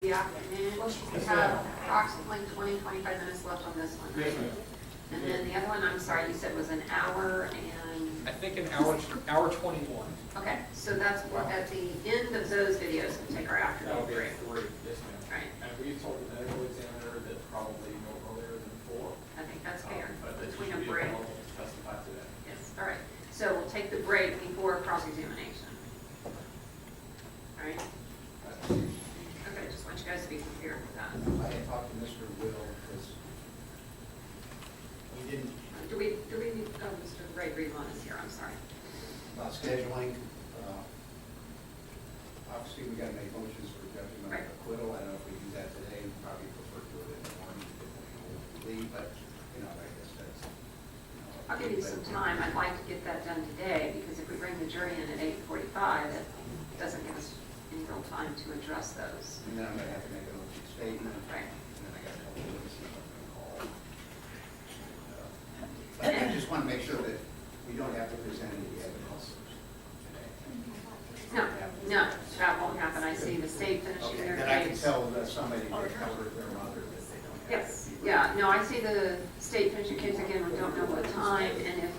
the afternoon. We have approximately 20-25 minutes left on this one. Yes, ma'am. And then the other one, I'm sorry, you said was an hour and, I think an hour 21. okay, so that's what, at the end of those videos, we'll take our That afternoon would be break. at 3, yes ma'am. Right. And we've told the medical examiner that probably no earlier than 4. I think that's fair, But that between should a be break. available to testify today. Yes, all right. So we'll take the break before cross-examination. All right? Okay, just want you guys to be prepared for that. I had talked to Mr. Will, because we didn't, Do we, oh, Mr. Ray Greenlaw is here, I'm sorry. about scheduling. Obviously, we got to make motions for judgment Right. of acquittal. I don't know if we do that today. We probably prefer to do it in the morning if we leave, but, you know, I guess that's, you know. I'll give you some time. I'd like to get that done today, because if we bring the jury in at 8:45, that doesn't give us any real time to address those. And then I'm going to have to make an opening statement. Right. And then I got a couple of witnesses I'm going to call. But I just want to make sure that we don't have to present any evidence today. No, that won't happen. I see the state finishing Okay, their then I can case. tell that somebody that covered their mother that they don't have. Yes, yeah, no, I see the state finishing case again. We don't know what time, and if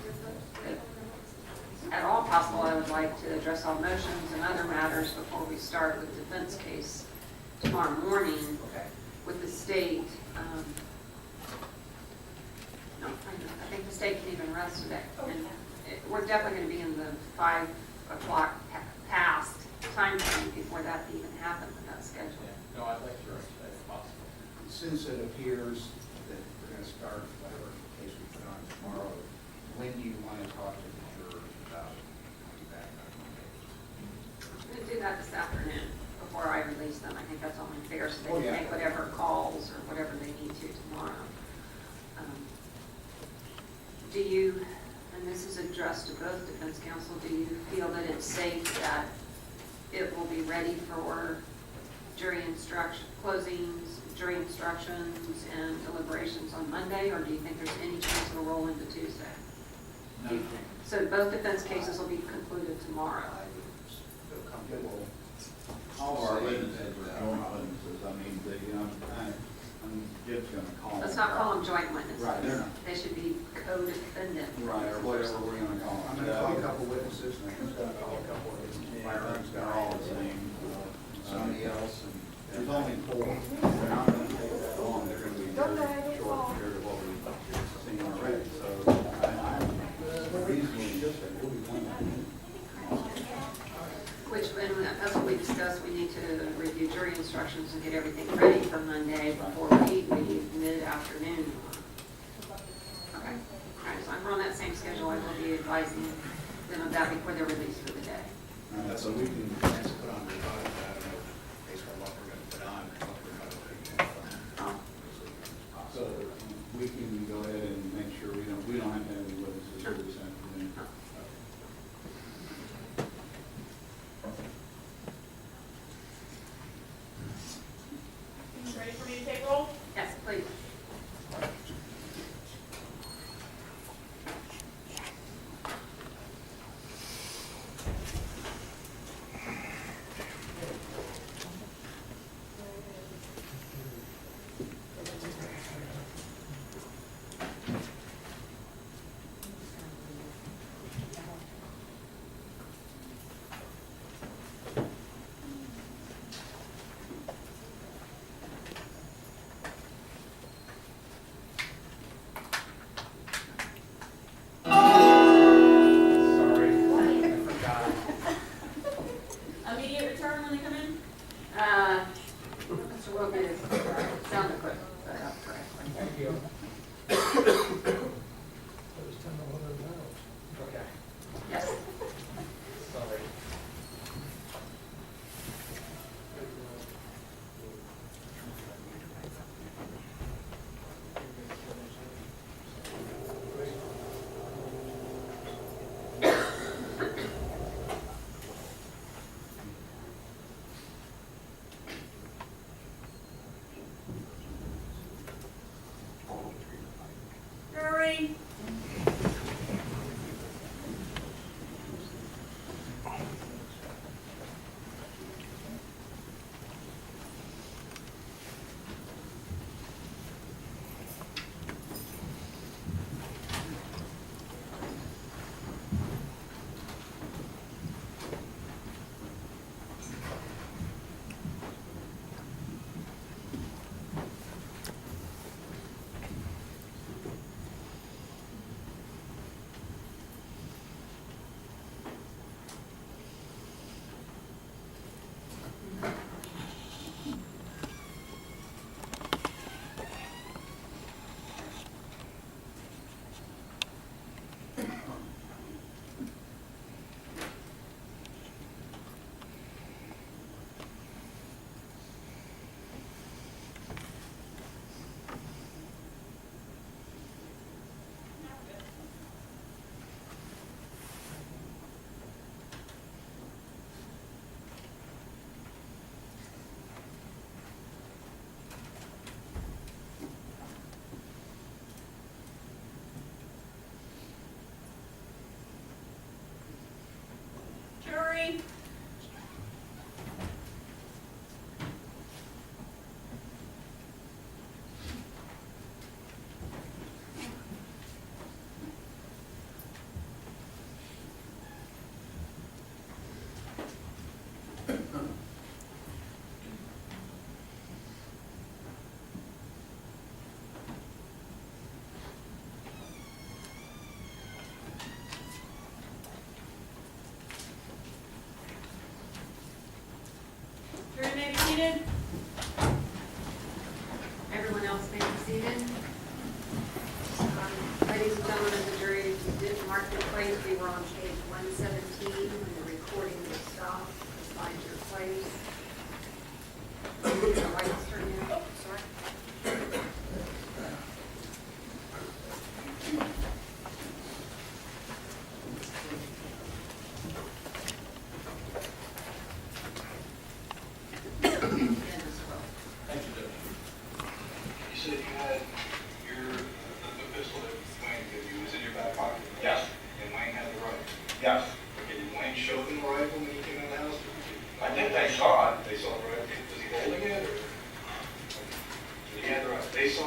at all possible, I would like to address all motions and other matters before we start with the defense case tomorrow morning Okay. with the state. No, I think the state can even rest today. And we're definitely going to be in the 5 o'clock past time frame before that even happens in that schedule. Yeah. No, I'd like to rest today if possible. Since it appears that we're going to start whatever case we put on tomorrow, when do you want to talk to the jurors about coming back on Monday? I'm going to do that this afternoon before I release them. I think that's only fair, so they Oh, can yeah. make whatever calls or whatever they need to tomorrow. Do you, and this is addressed to both defense counsel, do you feel that it's safe that it will be ready for jury instruction, closings, jury instructions, and deliberations on Monday, or do you think there's any chance it'll roll into Tuesday? No. So both defense cases will be concluded tomorrow. I would feel comfortable. All of our saying witnesses that, are joint witnesses, I mean, Jim's gonna call them. Let's not call them joint witnesses. Right, they're not. They should be co-defendant. Right, or whatever we're gonna call I'm them. going to call a couple witnesses, and I'm just going to call a couple of firearms They're all the guys. same. Somebody else, and There's only 4. They're not gonna take that long, they're gonna be very short compared to what we've seen already, so I'm reasonably just that we'll be one. Which, and that's what we discussed, we need to review jury instructions and get everything ready for Monday before we leave mid-afternoon. Okay, all right, so I'm on that same schedule, I will be advising them of that before they're released for the day. So we can, that's put on the body, but I don't know based on what we're going to put on, what we're going to put on. so we can go ahead and make sure we don't have to have any witnesses here this afternoon. Ready for me to take roll? Yes, please. Sorry, I forgot. Immediate return when they come in? Mr. Wilkie is, sounded quick, but that's correct. Thank you. Okay, Yes. sorry.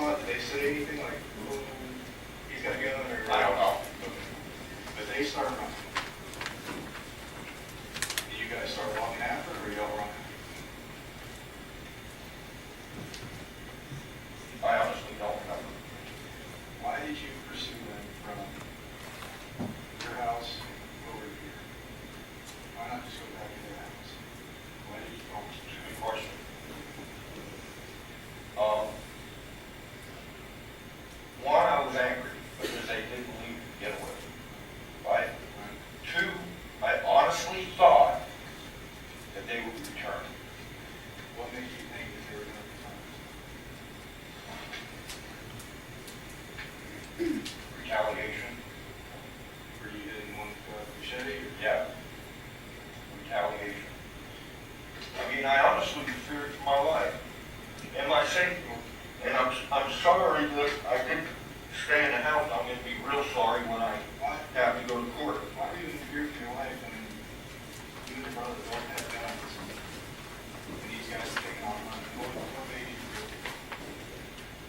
saw it, did they say anything like, oh, he's got a gun or? I don't know. Okay. But they start running. Did you guys start walking after or y'all running? I honestly don't remember. Why did you pursue them from your house over here? Why not just go back to their house? Why did you go? Good question. One, I was angry because they didn't leave to get away. Right? Two, I honestly thought that they would return. What made you think that they were going to return? Retaliation. Or you didn't want Boucher? Yeah. Retaliation. I mean, I honestly feared for my life and my safety. And I'm sorry that I didn't stay in the house. I'm going to be real sorry when I have to go to court. Why were you in fear for your life when you and your brother both had guns and these guys are taking off running? What made you fearful?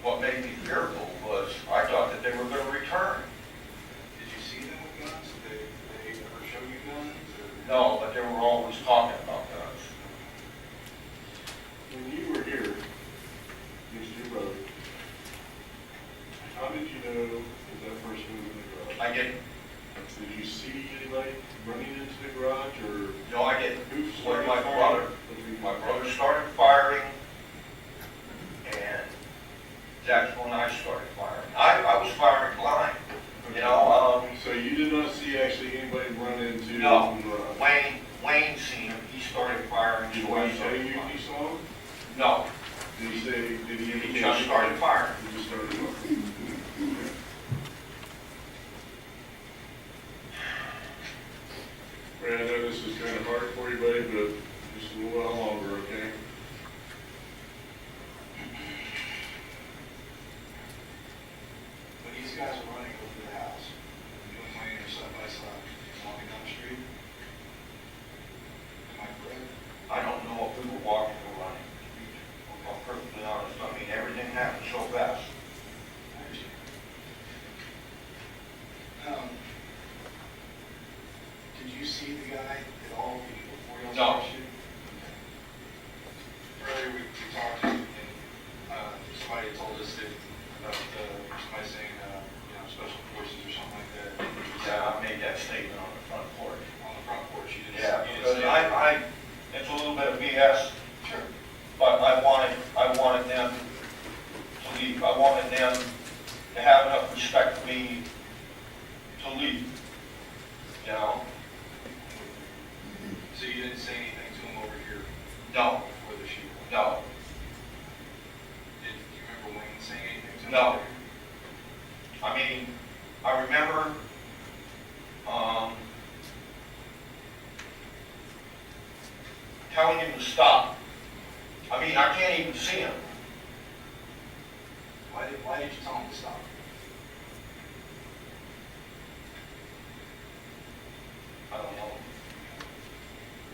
What made me fearful was I thought that they were going to return. Did you see them with guns? Did they ever show you guns? Or? No, but they were always talking about guns. When you were here, Mr. Brother, how did you know that that person was in the garage? I didn't. Did you see anybody running into the garage, or No, I didn't. who When started my firing? brother started firing, and that's when I started firing. I was firing blind. You know, So you did not see actually anybody run into no. the garage? Wayne seen him. He started firing. Did so I he tell started you firing. he saw him? No. Did he say, did he indicate? He just started firing. He just started firing. Ray, I know this is kind of hard for you, buddy, but just a little while longer, okay? When these guys are running over the house, you and Wayne are side by side, walking down the street. Am I correct? I don't know if we were walking or running. I'm perfectly honest. I mean, everything happened so fast. I understand. Did you see the guy at all before y'all No. started shooting? Earlier we talked and somebody told us that about somebody saying, special forces or something like that. Yeah, I made that statement on the front porch. On the front porch, you didn't Yeah, you didn't because say it's a little bit of BS, Sure. but I wanted them to leave. I wanted them to have enough respect for me to leave. You know? So you didn't say anything to him over here No, before the shooting? no, Did you remember Wayne saying anything to him? No. over here? I mean, I remember, telling him to stop. I mean, I can't even see him. Why did you tell him to stop? I don't know.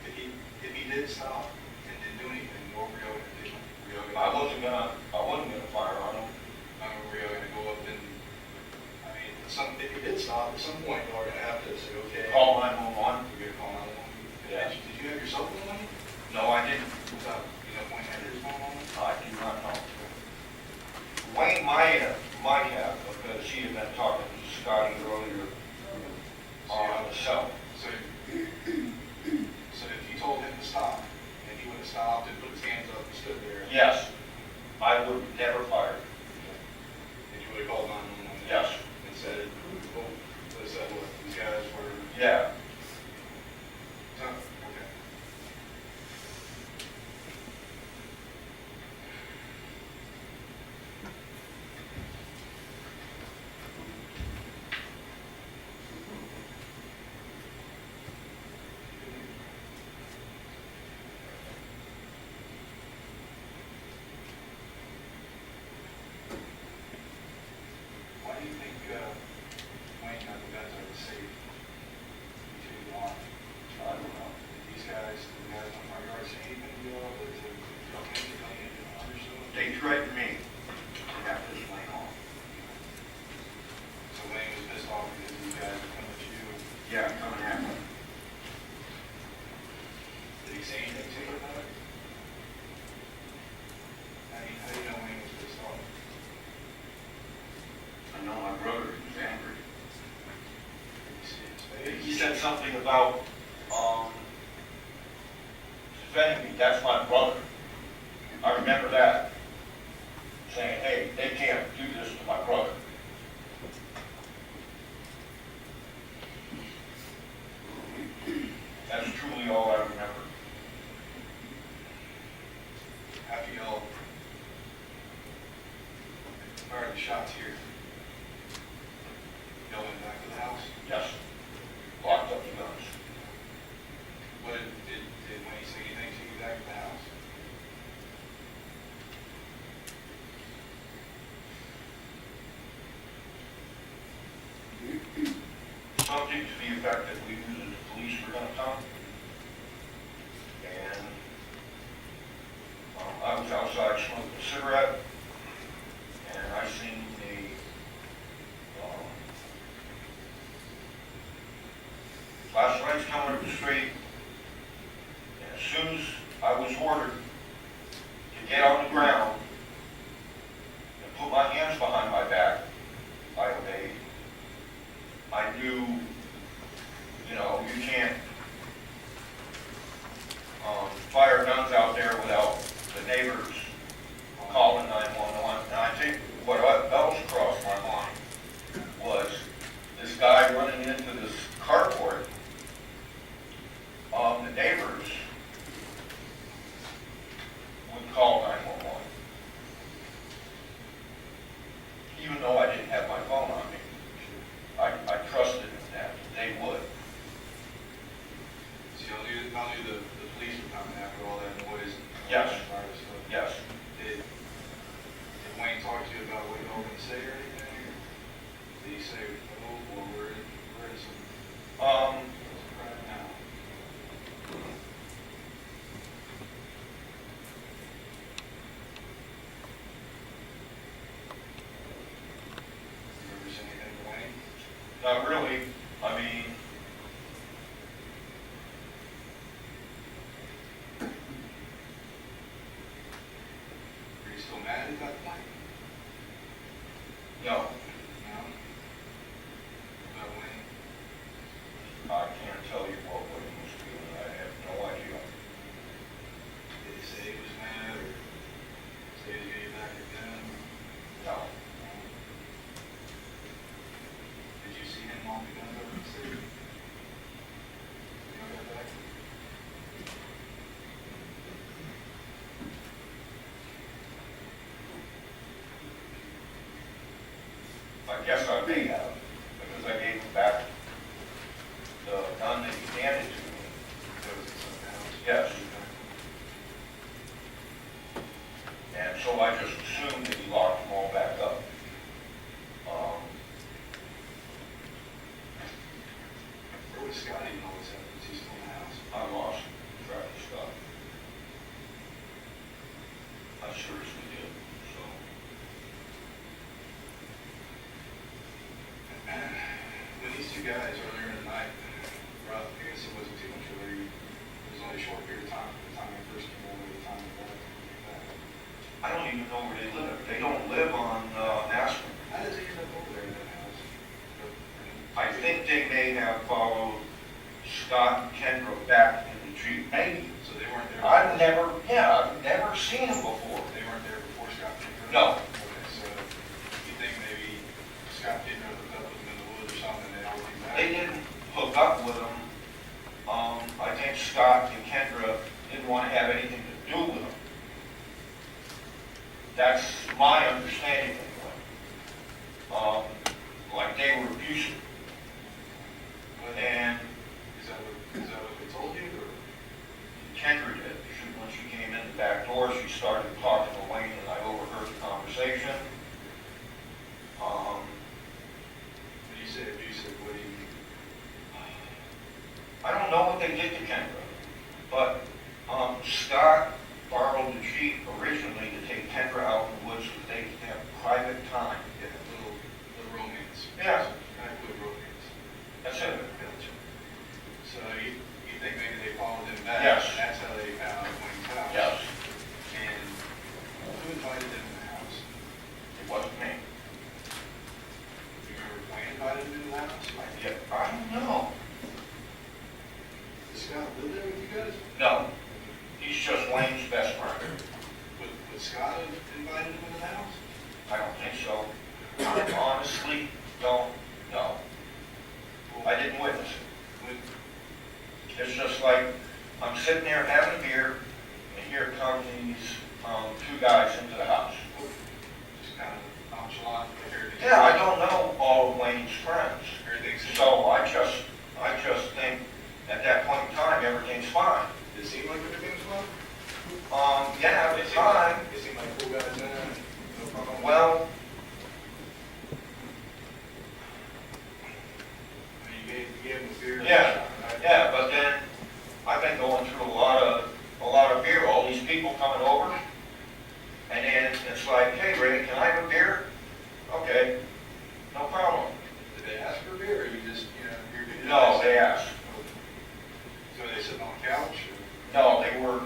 If he did stop and didn't do anything, what were you going to do? Were you I wasn't gonna fire on him. were you going to go up and, I mean, if he did stop, at some point you are going to have to say, okay. Call 911. You're going to call 911. Yeah. Did you have your cell phone on you? No, I didn't. You know, Wayne had his phone on him? I do not know. Wayne might have, because he had been talking to Scotty earlier on the cell. So if you told him to stop, and he would have stopped and put his hands up and stood there. Yes, I would never fire. And you would have called 911. Yes. And said, well, they said, look, these guys were. Yeah. Okay. Why do you think Wayne got the guns out of the safe? He didn't want. I don't know. These guys in the front yard say anything to you all, or is it, you don't think they don't even understand? They threatened me. After this about, defending me, that's my brother. I remember that, saying, hey, they can't do this to my brother. That's truly all I remember. After y'all fired the shots here, y'all went back to the house? Yes. Locked up the guns. What did Wayne say anything to you back at the house? Something to the effect that we knew that the police were gonna come. And I was outside smoking a cigarette, and I seen flashlights coming up the street. And as soon as I was ordered to get on the ground and put my hands behind my back, I obeyed. I knew, you can't fire guns out there without the neighbors calling 911. And I think what else crossed my mind was this guy running into this carport. The neighbors would call 911. Even though I didn't have my phone on me. I trusted in that they would. So y'all knew the police were coming after all that noise? And Yes. all that fire stuff? Yes. Did Wayne talk to you about what y'all were going to say or anything? Or did he say, oh, well, we're in some crap now? You ever seen anything to Wayne? Not really. I mean, Are you still mad at that point? no, No? About Wayne? I can't tell you what he was feeling. I have no idea. Did he say he was mad or say he was getting back at them? No. Did you see him on the gun over the city? You know that back? I guess I may have, because I gave him back the gun that he handed to me. That was at something else? Yes. And so I just assumed that he locked them all back up. Where was Scott even all this evidence? He's still in the house? I lost track of stuff. I seriously did, so. When these two guys earlier in the night, Rob, I guess it wasn't too much earlier, it was only a short period of time from the time they first came over to the time they left. I don't even know where they live. They don't live on Aspen. How did they end up over there in that house? I think they may have followed Scott and Kendra back in the Jeep. Maybe. So they weren't there? I've never seen them before. They weren't there before Scott came over? No. Okay, so you think maybe Scott came over hooked up with them in the woods or something, and they all came back? They didn't hook up with them. I think Scott and Kendra didn't want to have anything to do with them. That's my understanding anyway. Like they were abusive. And Is that what they told you, or? Kendra did. When she came in the back door, she started talking to Wayne, and I overheard the conversation. When you say abusive, what do you mean? I don't know what they did to Kendra, but Scott borrowed the Jeep originally to take Kendra out in the woods so they could have private time. Yeah, little romance. Yeah. Kind of little romance. That's it. Gotcha. So you think maybe they followed them back? Yes. And that's how they found Wayne's house? Yes, And who invited them to the house? it wasn't me. Do you remember if Wayne invited them to the house? I don't know. invited him into the house? I don't think so. I honestly don't know. I didn't witness it. It's just like, I'm sitting there having a beer, and here come these, two guys into the house. Just kind of nonchalant, everything. Yeah, I don't know all of Wayne's friends. Everything's, So I just think at that point in time, everything's fine. it seemed like everything's fine? Yeah, at the time, It seemed like cool guys in, no problem. well, You gave him a beer. yeah, right? yeah, but then I've been going through a lot of beer, all these people coming over, and then it's like, hey, Ray, can I have a beer? Okay, no problem. Did they ask for beer, or you just, you're? No, they asked. So are they sitting on the couch, or? No, they were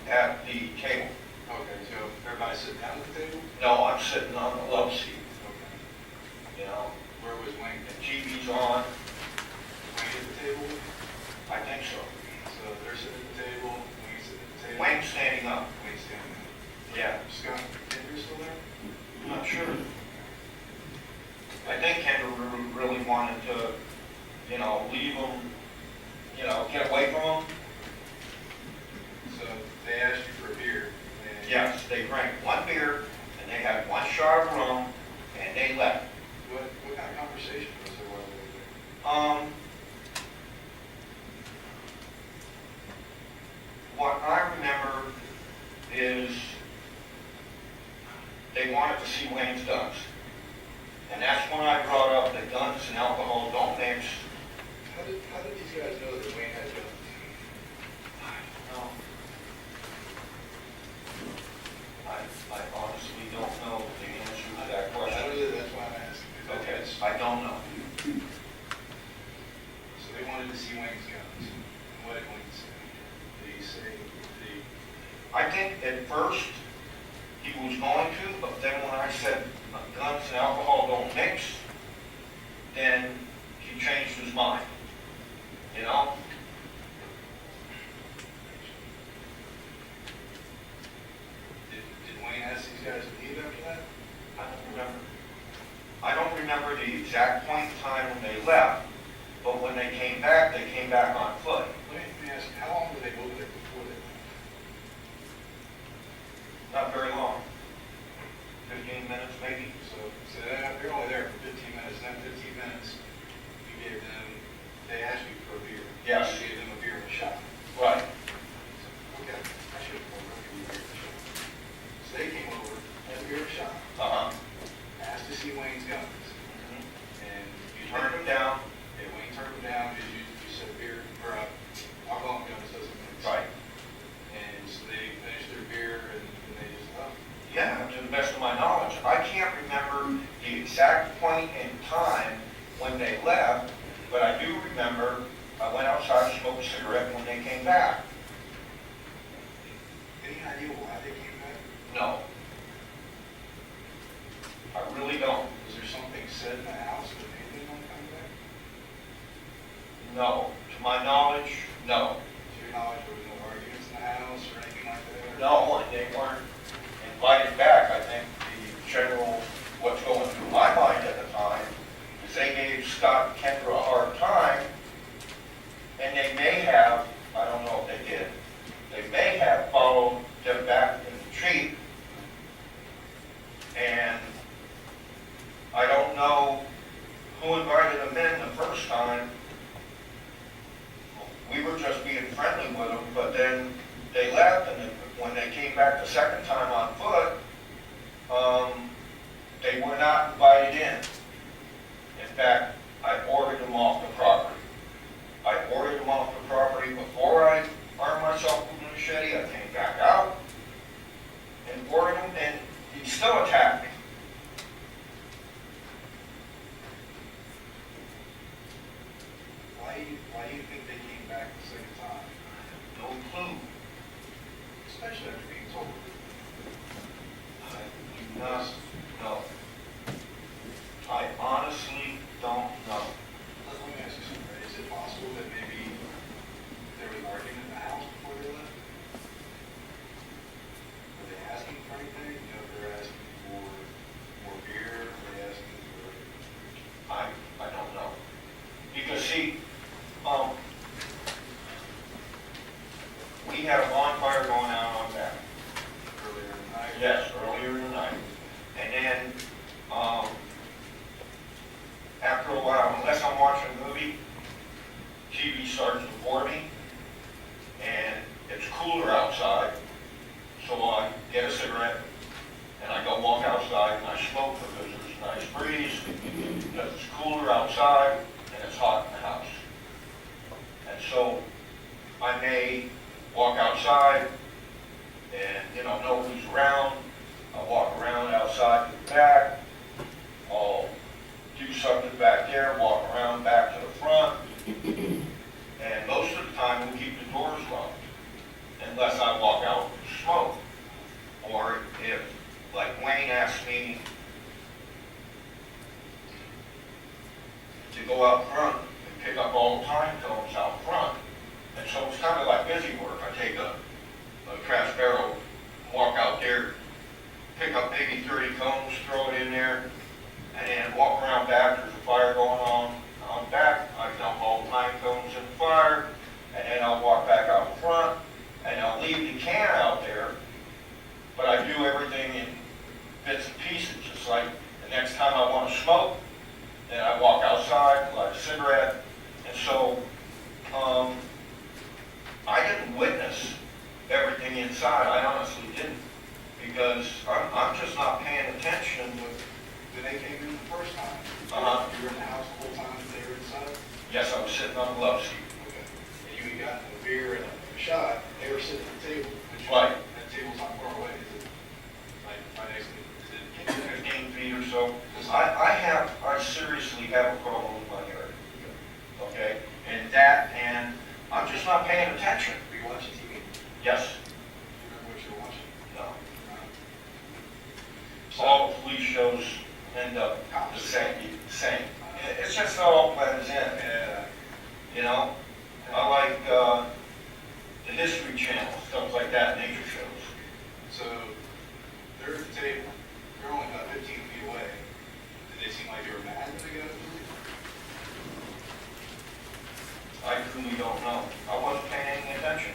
at the table. Okay, so everybody's sitting down at the table? No, I'm sitting on the love seat, Okay. you know, Where was Wayne? the TV's on, Wayne at the table? I think so. So they're sitting at the table, Wayne's sitting at the table? Wayne's standing up. Wayne's standing up. Yeah, Scott, Andrew's still there? I'm not sure. I think Kendra really wanted to, leave them, get away from them. So they asked you for a beer, and. Yes, they drank one beer, and they had one shot of rum, and they left. What kind of conversation was there while they were there? What I remember is they wanted to see Wayne's guns. And that's when I brought up that guns and alcohol don't mix. How did these guys know that Wayne had guns? I honestly don't know the answer to that I question. don't either, that's why I'm asking. 'Cause Okay, that's- I don't know. So they wanted to see Wayne's guns. And what did Wayne say? Did he say, I think at first he was going to, but then when I said guns and alcohol don't mix, then he changed his mind. You know? did Wayne ask these guys to leave after that? I don't remember. I don't remember the exact point in time when they left, but when they came back on foot. Let me ask, how long were they over there before they left? Not very long. 15 minutes maybe. So they're only there for 15 minutes, and that 15 minutes, you gave them, they asked you for a beer. Yes. You gave them a beer and a shot. Right. Okay, I should have told them to give you a beer and a shot. So they came over, had a beer and a shot, Uh-huh. asked to see Wayne's guns, and you Turned him down. Okay, Wayne turned them down because you said beer, or alcohol and guns doesn't mix. Right. And so they finished their beer and they just left. Yeah, to the best of my knowledge. I can't remember the exact point in time when they left, but I do remember I went outside to smoke a cigarette when they came back. Any idea why they came back? No. I really don't. Was there something said in the house that made them want to come back? No. To my knowledge, no. To your knowledge, there was no arguments in the house or anything like that? No, and they weren't invited back. I think the general, what's going through my mind at the time, is they gave Scott and Kendra a hard time, and they may have, I don't know if they did, they may have followed them back in the Jeep, and I don't know who invited them in the first time. We were just being friendly with them, but then they left, and then when they came back the second time on foot, they were not invited in. In fact, I ordered them off the property. I ordered them off the property before I armed myself with a machete. I came back out and ordered them, and he still attacked me. Why do you think they came back the second time? No clue. Especially after being told. I do not know. I honestly don't know. Let me ask you something, right? Is it possible that maybe there was an argument in the house before they left? Were they asking for anything? You know, if Yes, earlier in the night. And then, after a while, unless I'm watching a movie, TV starts to bore me, and it's cooler outside, so I get a cigarette, and I go walk outside, and I smoke because there's a nice breeze, because it's cooler outside, and it's hot in the house. And so, I may walk outside, and, nobody's around. I'll walk around outside to the back. I'll do something back there, walk around back to the front. And most of the time, we'll keep the doors locked, unless I walk out and smoke. Or if, like Wayne asked me to go out front and pick up all the pine cones out front. And so it's kind of like busy work. I take a trash barrel, walk out there, pick up maybe 30 cones, throw it in there, and then walk around back. There's a fire going on. On back, I dump all the pine cones in the fire, and then I'll walk back out front, and I'll leave the can out there, but I do everything in bits and pieces. Just like the next time I want to smoke, then I walk outside, light a cigarette, and so I didn't witness everything inside. I honestly didn't, because I'm just not paying attention. When they came in the first time, Uh-huh. you were in the house the whole time that they were inside? Yes, I was sitting on the love seat. Okay. And you had gotten a beer and a shot, they were sitting at the table. Which Right. That table's not far away, is it? Like, right next to it, is it? 15 feet or so. I seriously have a problem with my hearing. Okay? And I'm just not paying attention. Were you watching TV? Yes. Do you remember what you were watching? No. So, All the police shows end up the same. It's just how it all blends in. I like the History Channel, stuff like that, nature shows. so they're at the table, they're only about 15 feet away. Did they seem like they were mad when they got up to you? I truly don't know. I wasn't paying any attention.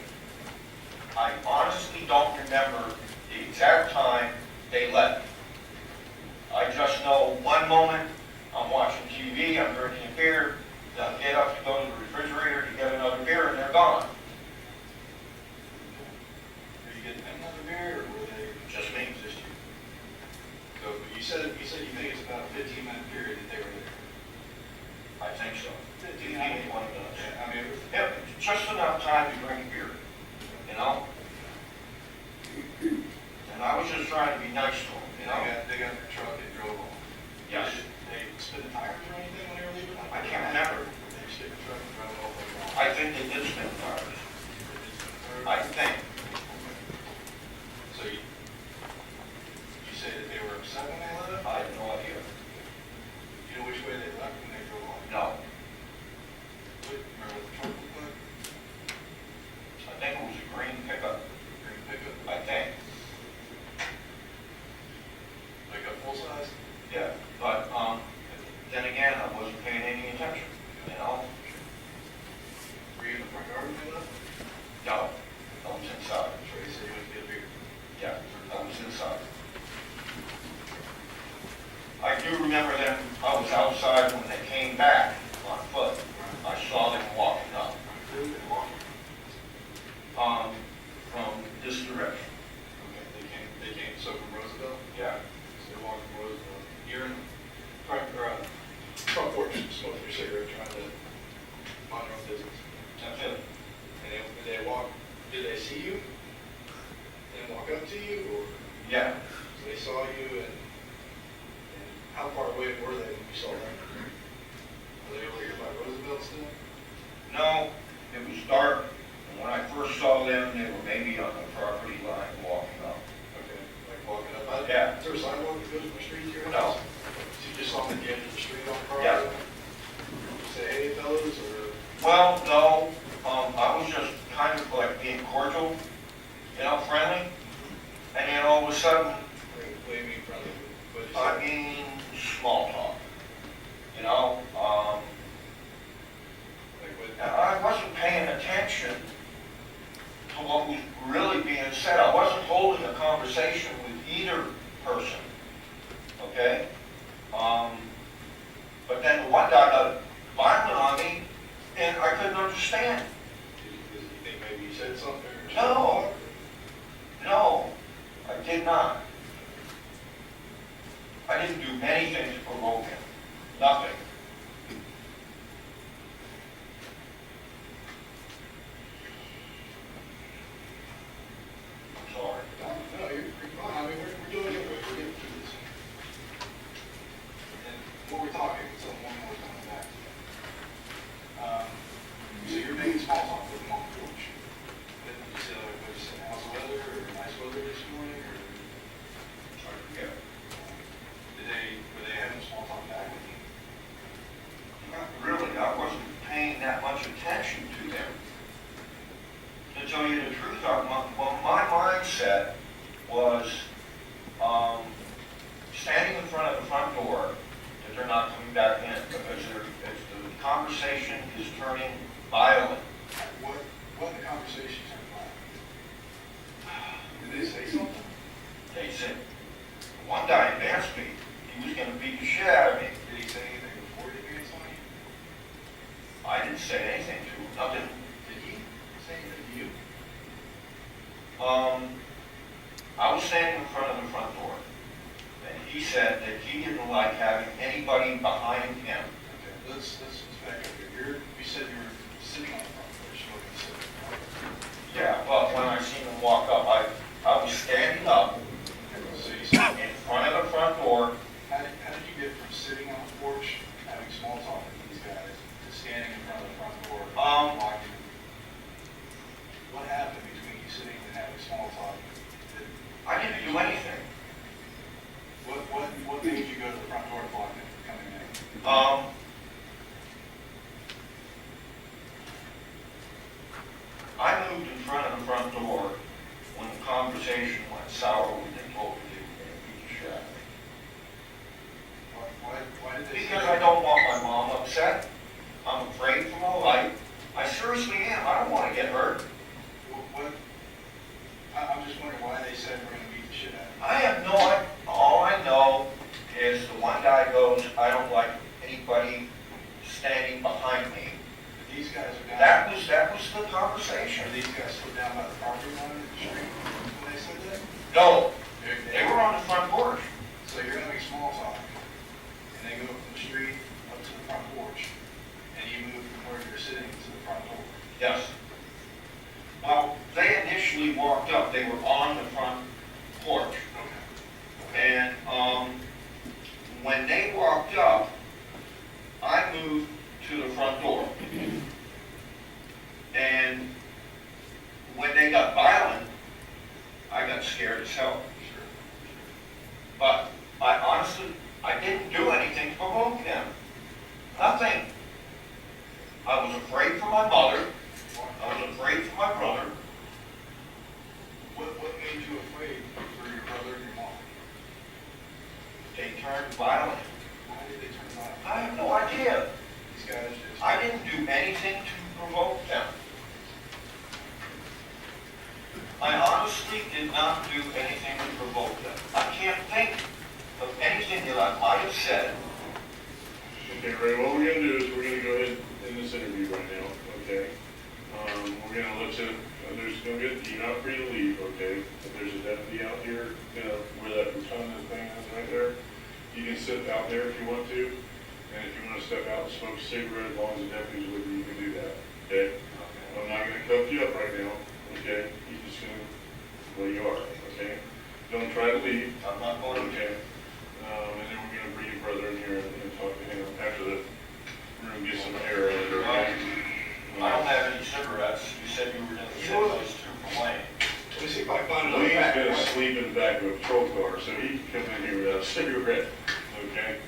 I honestly don't remember the exact time they left. I just know one moment I'm watching TV, I'm drinking a beer, then I get up to go to the refrigerator to get another beer, and they're gone. Were you getting them another beer, or were they Just me. just you? So you said you think it's about a 15-minute period that they were there. I think so. 15, 20 minutes. Yeah, I mean, Yeah, just enough time to drink beer, And I was just trying to be nice to them, they got their truck and drove on. Yes. They spin the tires or anything when they were leaving? I can't remember. They just get the truck and drive off like that. I think they did spin tires. I think. So you say that they were upset when they left? I have no idea. You know which way they left when they drove off? No. Remember what the truck looked like? I think it was a green pickup. Green pickup? I think. Like a full size? Yeah. But then again, I wasn't paying any attention. Were you in the front yard when they left? No. I was inside. Sure, you said you went to get a beer. Yeah. I was inside. I do remember them. I was outside when they came back on foot. I saw them walking up. From this direction. Okay, they came, so from Roosevelt? Yeah. So they walked from Roosevelt. You're in the front porch, smoking your cigarette, trying to mind your own business. That's it. And did they see you? And walk up to you, or? Yeah. So they saw you, and how far away were they when you saw them? Were they over here by Roosevelt still? No, it was dark. And when I first saw them, they were maybe on the property line walking up. Okay, like walking up. Yeah. Is there a sidewalk that goes from the street to your No. house? So you just saw them at the edge of the street on the property? Yeah. Did you say, hey, fellas, or? Well, no, I was just kind of like being cordial, friendly. And then all of a sudden, What do you mean friendly? What did you I say? mean, small talk. Like what? I wasn't paying attention to what was really being said. I wasn't holding a conversation with person, okay? But then the one guy got violent on me, and I couldn't understand. Does he think maybe you said something? Or No. No, I did not. I didn't do anything to provoke him. Nothing. I'm sorry. No, you're fine. I mean, we're doing it, we're getting through this. And what we're talking, it's something one more coming back to that. So you're making small talk with them on the porch. Did you say, like, what you said, how's the weather, or nice weather this morning, or? Yeah. Were they having small talk back with you? Not really, I wasn't paying that much attention to them. To tell you the truth, my mindset was standing in front of the front door, that they're not coming back in, because the conversation is turning violent. What the conversation turned about? Did they say something? They said, one guy advanced me, he was going to beat the shit out of me. Did he say anything before he advanced on you? I didn't say anything to him, nothing. Did he say anything to you? I was standing in front of the front door, and he said that he didn't like having anybody behind him. Okay, let's back up here. You said you were sitting on the front porch, what did you say? Yeah, but when I seen him walk up, I was standing up So you said, in front of the front door. how did you get from sitting on the porch, having small talk with these guys, to standing in front of the front door, walking? What happened between you sitting and having small talk? I didn't do anything. What made you go to the front door to block them from coming in? I moved in front of the front door when the conversation went sour when they told me they were going to beat the shit out of me. Why did they say Because that? I don't want my mom upset. I'm afraid for my life. I seriously am. I don't want to get hurt. I'm just wondering why they said we're gonna beat the shit out of you. I have no idea. All I know is the one guy goes, I don't like anybody standing behind me. These guys are down. That was the conversation. Are these guys still down by the property line of the street when they said that? No, they were on the front porch. So you're having small talk, and they go from the street up to the front porch, and you move from where you're sitting to the front door. Yes. Well, they initially walked up, they were on the front porch. Okay. And when they walked up, I moved to the front door. And when they got violent, I got scared as hell. But I honestly, I didn't do anything to provoke them. Nothing. I was afraid for my mother. I was afraid for my brother. What made you afraid for your brother and your mom? They turned violent. Why did they turn violent? I have no idea. These guys just... I didn't do anything to provoke them. I honestly did not do anything to provoke them. I can't think of anything that I might have said. Okay, Ray, what we're gonna do is we're gonna go ahead in this interview right now, okay? We're gonna let you, there's gonna be, you're not free to leave, okay? If there's a deputy out here, where that rotunda thing is right there, you can sit out there if you want to. And if you wanna step out and smoke a cigarette, as long as the deputy's with you, you can do that, okay? I'm not gonna cuff you up right now, okay? You just gonna, well, you are, okay? Don't try to leave. I'm not going to. Okay. And then we're gonna bring your brother in here and talk to him after the, we're gonna get some air out of there, okay? I don't have any cigarettes. You said you were going to send those two from Wayne. Let me see if I can find Wayne's another gonna back. sleep in the back of a patrol car, so he can come in here without a cigarette, okay?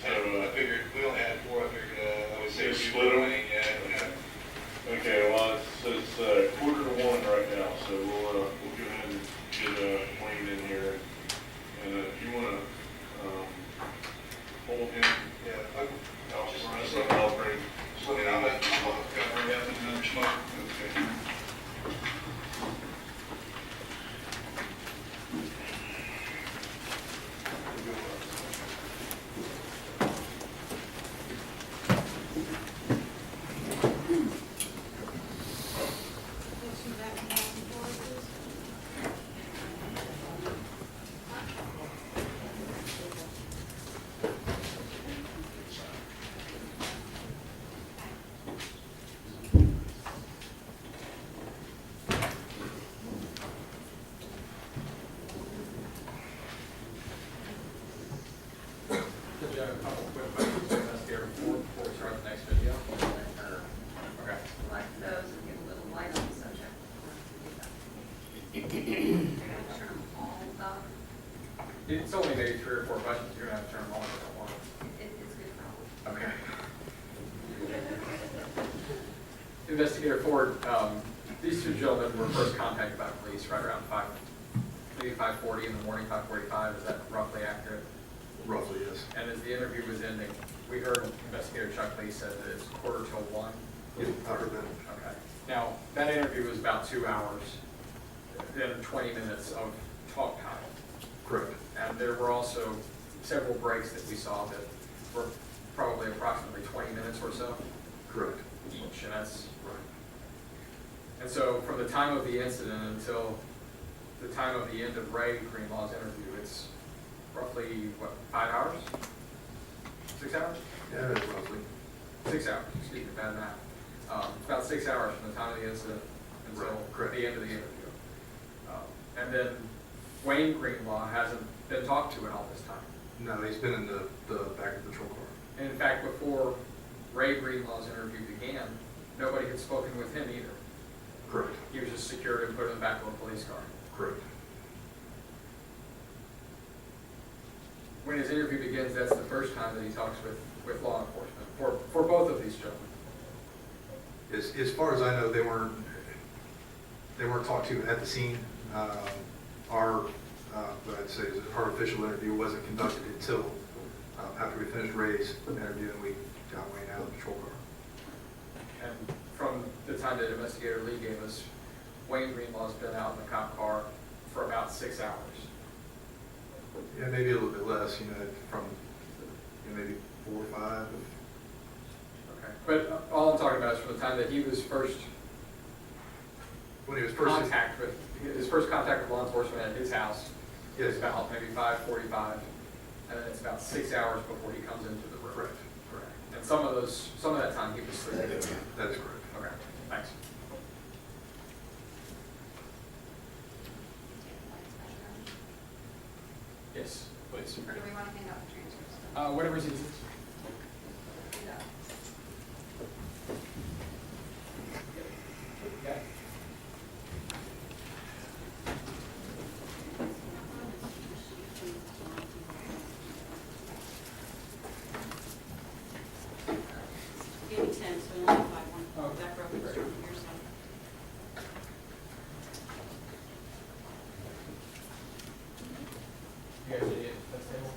So, I figured, we only had four, I figured, I would say. Just we split 'em? were winning, yeah. okay, well, it's 1:45 right now, so we'll go ahead and get Wayne in here. And if you wanna, hold him Yeah, out Just- front, just so let- I'll bring. just let me know that, I'll cover it up in another smoke. Okay. a couple quick questions to investigator before we start the next video. Okay. Select those and get a little light on the subject. They're gonna turn them all up. It's only maybe 3 or 4 questions. You're gonna have to turn them on if you want. It's good problem. Okay. Investigator Ford, these two gentlemen were first contacted by police right around 5:40 in the morning, 5:45. Is that roughly accurate? Roughly, yes. And as the interview was ending, we heard Investigator Chuck Lee said that it's 1:45. Yeah, I heard that. Okay. Now, that interview was about 2 hours, then 20 minutes of talk time. Correct. And there were also several breaks that we saw that were probably approximately 20 minutes or so Correct. each, and that's, Right. and so from the time of the incident until the time of the end of Ray Greenlaw's interview, it's roughly, what, 5 hours? 6 hours? Yeah, roughly. 6 hours, excuse me, bad math. It's about 6 hours from the time of the incident until Right, correct. the end of the interview. And then Wayne Greenlaw hasn't been talked to in all this time. No, he's been in the back of the patrol car. And in fact, before Ray Greenlaw's interview began, nobody had spoken with him either. Correct. He was just secured and put in the back of a police car. Correct. When his interview begins, that's the first time that he talks with law enforcement, for both of these gentlemen. As far as I know, they weren't talked to at the scene. What I'd say is that our official interview wasn't conducted until after we finished Ray's interview and we got Wayne out of the patrol car. And from the time that Investigator Lee gave us, Wayne Greenlaw's been out in the cop car for about 6 hours. Yeah, maybe a little bit less, from maybe 4 or 5. Okay. But all I'm talking about is from the time that he was first When he was first. his first contact with law enforcement at his house Yes. is about maybe 5:45, and then it's about 6 hours before he comes into the room. Correct. Correct. And some of that time he was sleeping. That is correct. Okay, thanks. Yes, please. Or do we want to hang out the transcripts? Whatever's easiest. Yeah. Okay. Give me 10, so we only have 5 one. Oh. That broke your side. You guys ready at this table?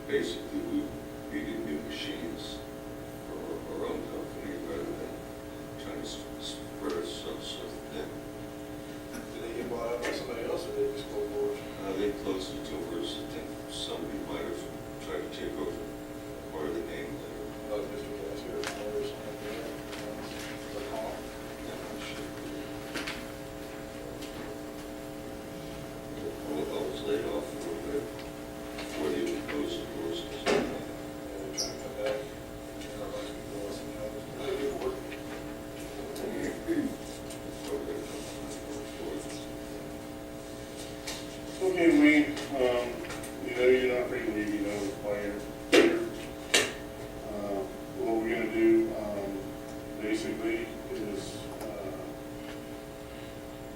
basically, we did new machines for our own company rather than trying to spread ourselves so thin. Did they get bought out by somebody else or they just closed doors? They closed the doors. I think somebody might have tried to take over part of the name there. Like Mr. Gasser or something like that? The call? Yeah, I'm sure. I was laid off a little bit before they even closed the doors. And they're trying to come back. And everybody's been doing some jobs. They get work. Okay, we, you know, you're not free to leave, you know, why you're here. What we're gonna do, basically, is,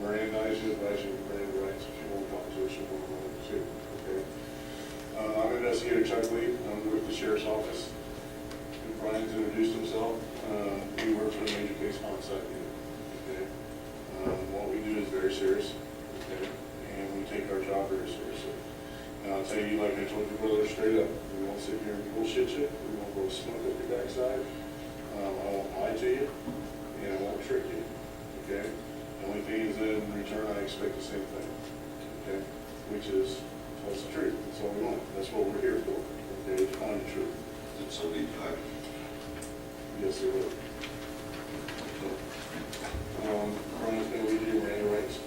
Maria advise you, Miranda rights, if you won't talk to her, she won't want to, okay? I'm Investigator Chuck Lee, I'm with the Sheriff's Office. And Brian's introduced himself, we work for the major case homicide unit, okay? What we do is very serious, okay? And we take our job very seriously. And I'll tell you, like I told your brother, straight up, we won't sit here and bullshit you, we won't go smoke up your backside. I won't lie to you, and I won't trick you, okay? The only thing is that in return, I expect the same thing, okay? Which is, tell us the truth, that's all we want, that's what we're here for, okay, to find the truth. Did somebody die? Yes, there will. Brian's gonna lead you, Randy rights.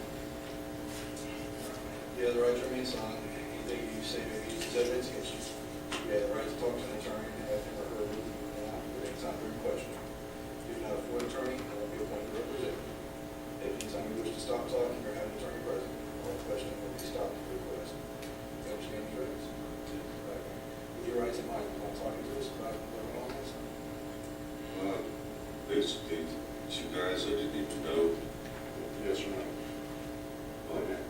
You have the right to remain silent. Anything you say may be used as evidence against you. You have the right to talk to an attorney and have him or her rule at any time during question. If you're not a full attorney, I will be appointed to represent you. If any time you wish to stop talking or have an attorney present, all questioning will be stopped at your request. You understand your rights? Right. With your rights in mind, you want talking to us about what's going on this time? Basically, two guys I didn't even know. Yes or no? Okay.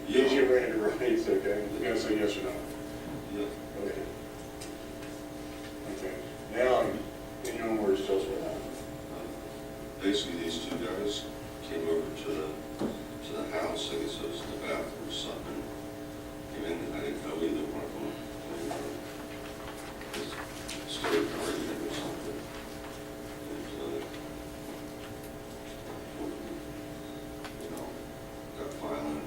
Use your Miranda rights, okay? You're gonna say yes or no? Yeah. Okay. Okay. Now, in your own words, tell us what happened. Basically, these two guys came over to the house, I guess it was the bathroom or something. Came in, and I didn't know either one of them. They started arguing or something. And, you know, got violent.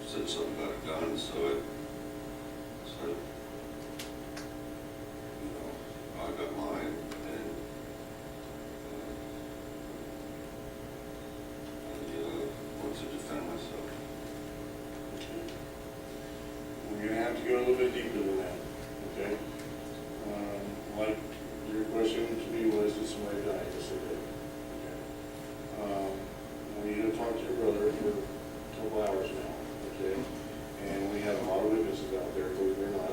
Said something about a gun, so I said, you know, I got mine, and I wanted to defend myself. We're gonna have to go a little bit deeper than that, okay? Like your question to me was, did somebody die? Yes, they did. Okay. We need to talk to your brother for a couple hours now, okay? And we have a lot of witnesses out there, believe it or not,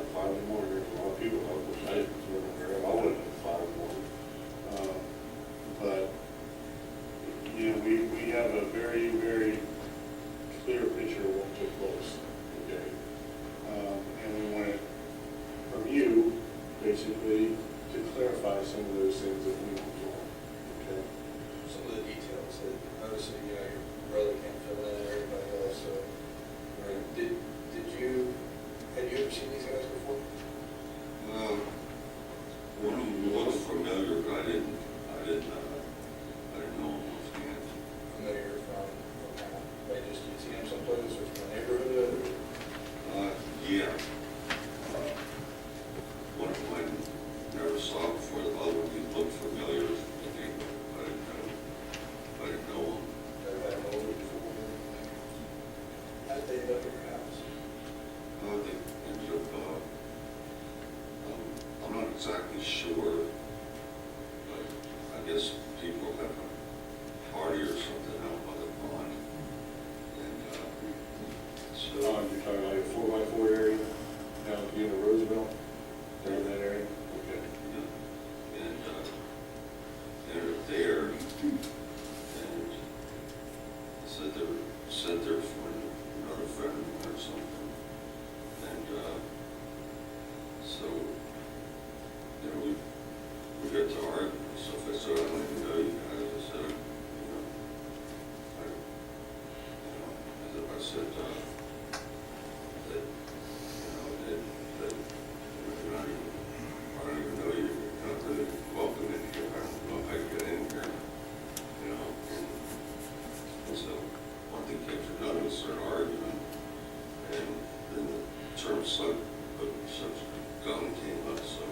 son, but such gun came up, so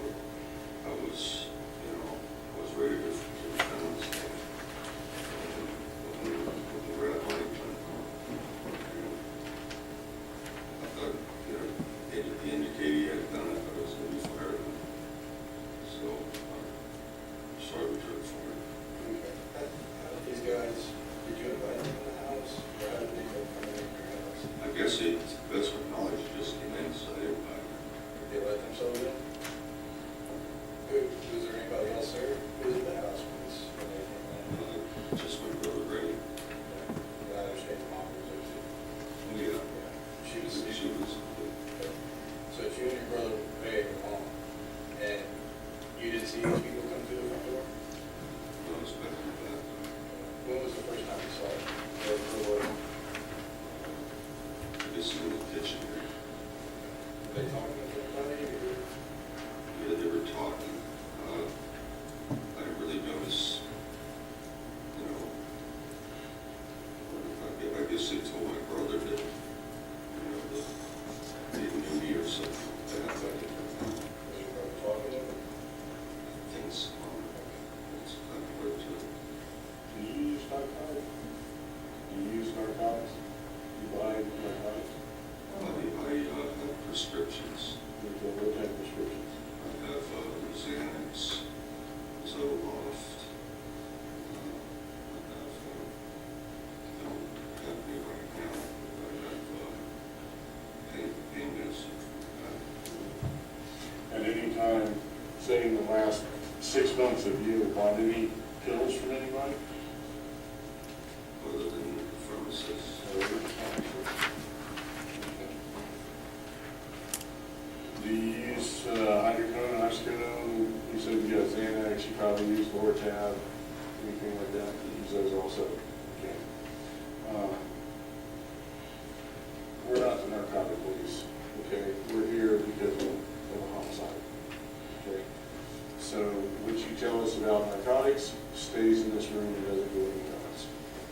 I was, you know, I was ready to defend myself. With the red light, I thought, you know, he indicated he had a gun, I thought it was going to be fired on. So, sorry we took fire. How did these guys, did you invite them in the house? Or how did they go come in your house? I guess he, to the best of my knowledge, just came in, so I didn't buy it. Did they let themselves in? Was there anybody else there? Who was at the house when they came in? Just my brother Ray. Yeah, I understand your mom was there too. Yeah. Yeah. She was, She was, so it's you and your brother, Ray, and your mom, and you didn't see these people come through the front door? I was back in that. When was the first time you saw it? Where were I guess in the kitchen here. they talking to anybody, or? Yeah, they were talking. I didn't really notice, you know, I guess they told my brother that, you know, that they knew me or something like that. I didn't know. Was your brother talking to them? Things, it's kind of hard to, Do you use narcotics? Do you use narcotics? You buy narcotics? I have prescriptions. What type of prescriptions? I have Xanax, Zoloft. I don't have any right now. I have pain medicine. At any time, say in the last 6 months, have you bought any pills from anybody? Other than the pharmacist. Do you use hydrocodone, oxycodone? You said you got Xanax, you probably use Lortab, anything like that? You use those also? Okay. We're not the narcotic police, okay? We're here because of a homicide, okay? So what you tell us about narcotics stays in this room and doesn't go anywhere else,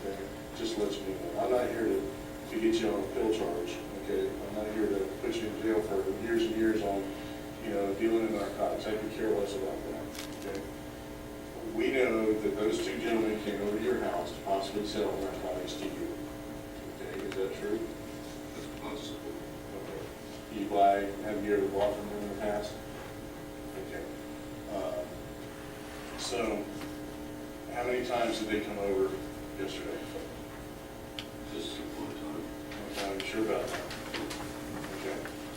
okay? Just to let you know. I'm not here to get you on a pill charge, okay? I'm not here to put you in jail for years and years on, you know, dealing in narcotics. I could care less about that, okay? We know that those two gentlemen came over to your house to possibly sell narcotics to you, okay? Is that true? That's possible. Okay. Have you ever bought from them in the past? Okay. So, how many times did they come over yesterday? Just one time. One time, sure about that? Okay.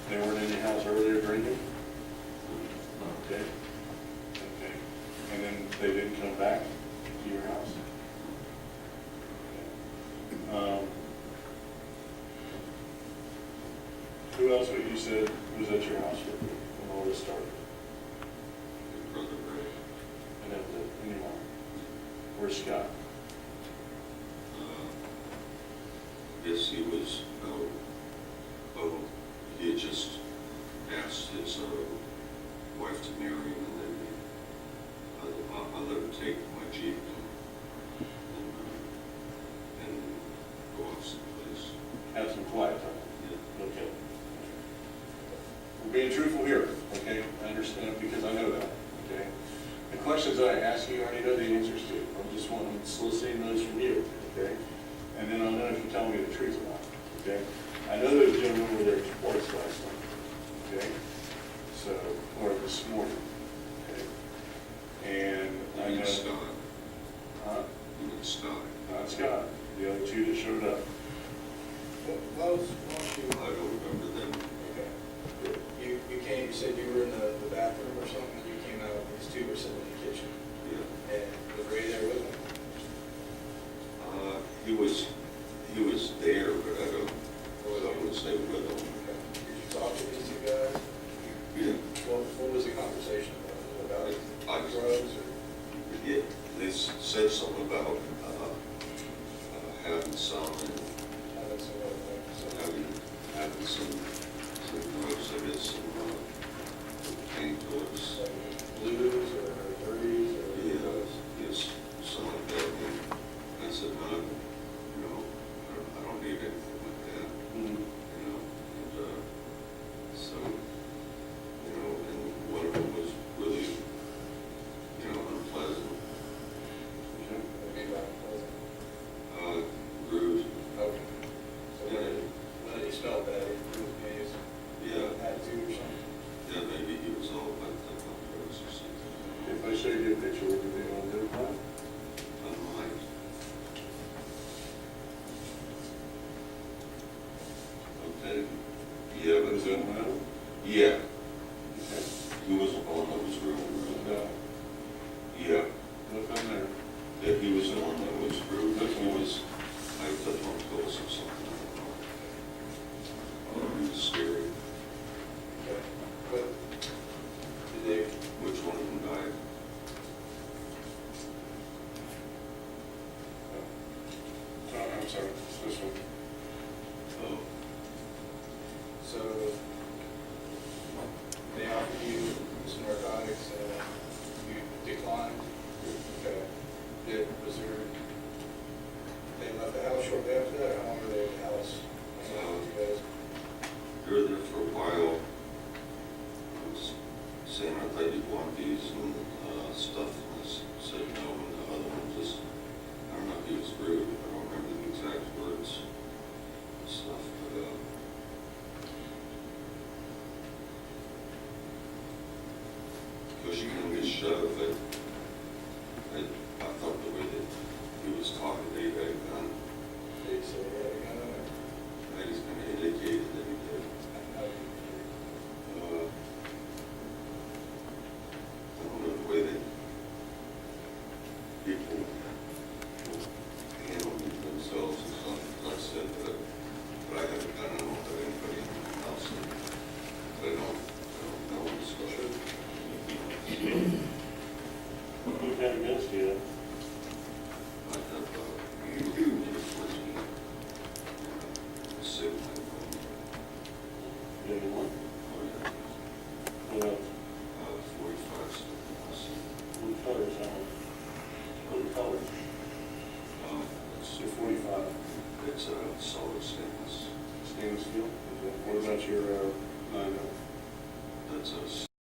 They weren't in your house earlier drinking? Okay. Okay. And then they didn't come back to your house? Okay. Who else, what you said, was at your house when all this started? Your brother Ray. And that was it, anyone? Where's Scott? Yes, he was, he had just asked his wife to marry him, and then I let him take my Jeep and go off someplace. Have some quiet time. Yeah. Okay. We're being truthful here, okay? I understand, because I know that, okay? The questions I ask you, I already know the answers to. I just want to soliciting those from you, okay? And then I'll know if you tell me the truth or not, okay? I know those gentlemen were there twice last night, okay? So, or this morning, okay? And I You know. mean Scott? Huh? You mean Scott? Not Scott, the other two that showed up. Why don't you, I don't remember them. okay, you came, you said you were in the bathroom or something, and you came out, these two were sitting in the kitchen, Yeah. and was Ray there with them? He was there, but I wouldn't stay with him. Okay. Did you talk to these two guys? Yeah. What was the conversation about? Was it about drugs or? Yeah, they said something about having some and Having some other things? having some drugs, I guess, some painkillers. Like blues or 30s or? Yeah, yes, something like that. And I said, no, you know, I don't need anything like that, Mm-hmm. you know. And so Yeah, but Is that one? yeah, Okay. he wasn't the one that was rude. No, Yeah, nothing there. yeah, he was the one that was rude, but he was, I took him close or something, I don't know. He was scary. Okay. But, did they, Which one of them died? I'm sorry, it's this one. Oh, so, they offered you some narcotics and you declined? Okay. Was there, they left the house shortly after that? How long were they in the house? How long were you guys? they were there for a while. I was saying I thought you'd want these and stuff, and I said no, and the other one just, I don't know if he was rude, I don't remember the exact words and stuff, but, because you can get shove, but I thought the way that he was talking, they had a gun, They said they had a gun on it? and he's kind of indicated that he did. How did you I don't know the way that people handle themselves and stuff, like I said, but I haven't done, I don't know if anybody else, but I don't know what it's going. Who got against you? I have, maybe 14, civil, You got one? oh yeah, What else? 45 stuff. What color is that one? What color? It's, Your 45. it's a solid stainless, Stainless steel? What about your 9mm? that's a